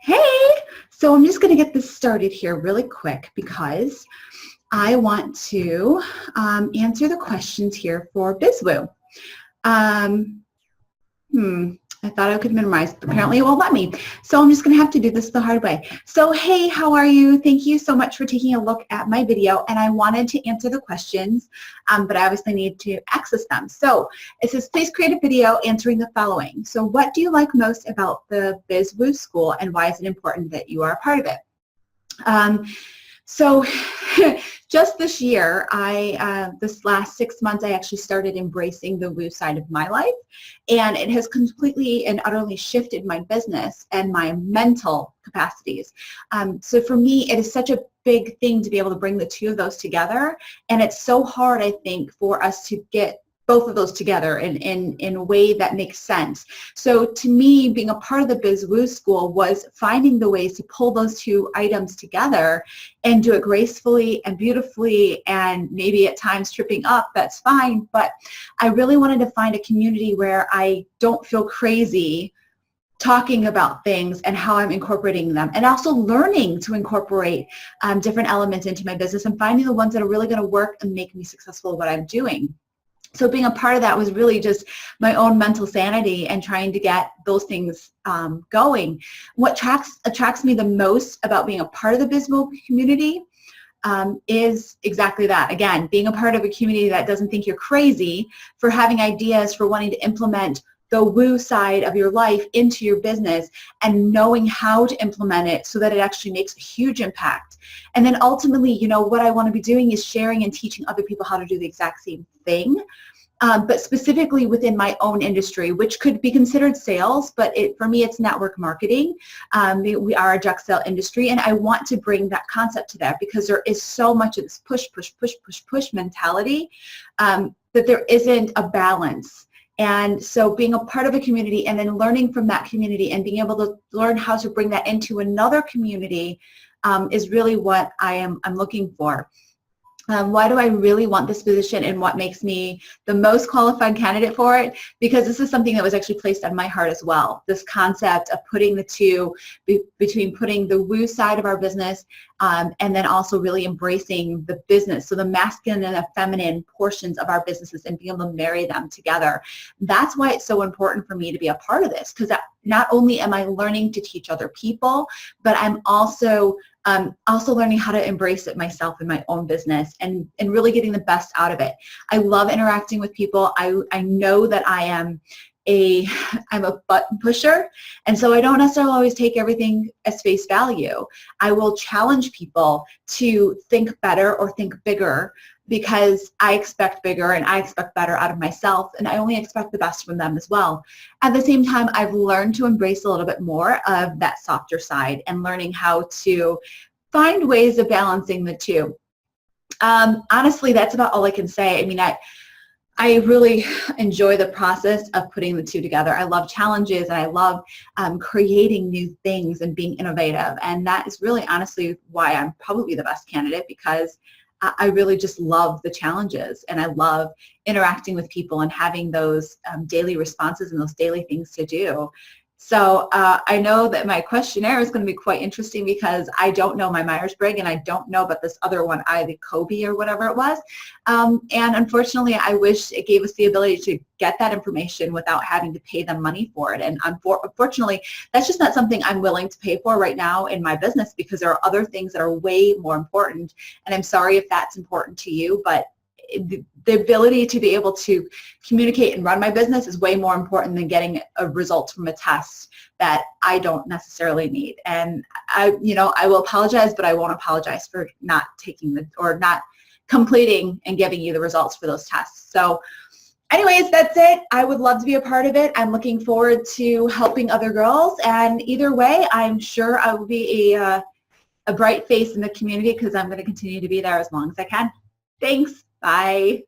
Hey, so I'm just going to get this started here really quick because I want to answer the questions here for BizWoo. I thought I could minimize, but apparently it won't let me. So I'm just going to have to do this the hard way. So hey, how are you? Thank you so much for taking a look at my video, and I wanted to answer the questions, but I obviously need to access them. So it says, please create a video answering the following. So what do you like most about the BizWoo School, and why is it important that you are a part of it? So just this year, this last 6 months, I actually started embracing the woo side of my life, and it has completely and utterly shifted my business and my mental capacities. So for me, it is such a big thing to be able to bring the two of those together, and it's so hard, I think, for us to get both of those together in a way that makes sense. So to me, being a part of the BizWoo School was finding the ways to pull those two items together and do it gracefully and beautifully, and maybe at times tripping up, that's fine, but I really wanted to find a community where I don't feel crazy talking about things and how I'm incorporating them, and also learning to incorporate different elements into my business and finding the ones that are really going to work and make me successful at what I'm doing. So being a part of that was really just my own mental sanity and trying to get those things going. What attracts me the most about being a part of the BizWoo community is exactly that. Again, being a part of a community that doesn't think you're crazy for having ideas, for wanting to implement the woo side of your life into your business, and knowing how to implement it so that it actually makes a huge impact. And then ultimately, you know, what I want to be doing is sharing and teaching other people how to do the exact same thing, but specifically within my own industry, which could be considered sales, but for me, it's network marketing. We are a direct sale industry, and I want to bring that concept to that because there is so much of this push mentality that there isn't a balance. And so being a part of a community and then learning from that community and being able to learn how to bring that into another community is really what I'm looking for. Why do I really want this position, and what makes me the most qualified candidate for it? Because this is something that was actually placed on my heart as well. This concept of putting the two, between putting the woo side of our business and then also really embracing the business. So the masculine and the feminine portions of our businesses and being able to marry them together. That's why it's so important for me to be a part of this, because not only am I learning to teach other people, but I'm also learning how to embrace it myself in my own business and really getting the best out of it. I love interacting with people. I know that I'm a button pusher, and so I don't necessarily always take everything as face value. I will challenge people to think better or think bigger, because I expect bigger and I expect better out of myself, and I only expect the best from them as well. At the same time, I've learned to embrace a little bit more of that softer side and learning how to find ways of balancing the two. Honestly, that's about all I can say. I mean, I really enjoy the process of putting the two together. I love challenges, and I love creating new things and being innovative, and that is really honestly why I'm probably the best candidate, because I really just love the challenges, and I love interacting with people and having those daily responses and those daily things to do. So I know that my questionnaire is going to be quite interesting, because I don't know my Myers-Briggs, and I don't know about this other one, the Kobe or whatever it was. And unfortunately, I wish it gave us the ability to get that information without having to pay them money for it. And unfortunately, that's just not something I'm willing to pay for right now in my business, because there are other things that are way more important. And I'm sorry if that's important to you, but the ability to be able to communicate and run my business is way more important than getting a result from a test that I don't necessarily need. And I will apologize, but I won't apologize for not not completing and giving you the results for those tests. So anyways, that's it. I would love to be a part of it. I'm looking forward to helping other girls, and either way, I'm sure I will be a bright face in the community, because I'm going to continue to be there as long as I can. Thanks. Bye.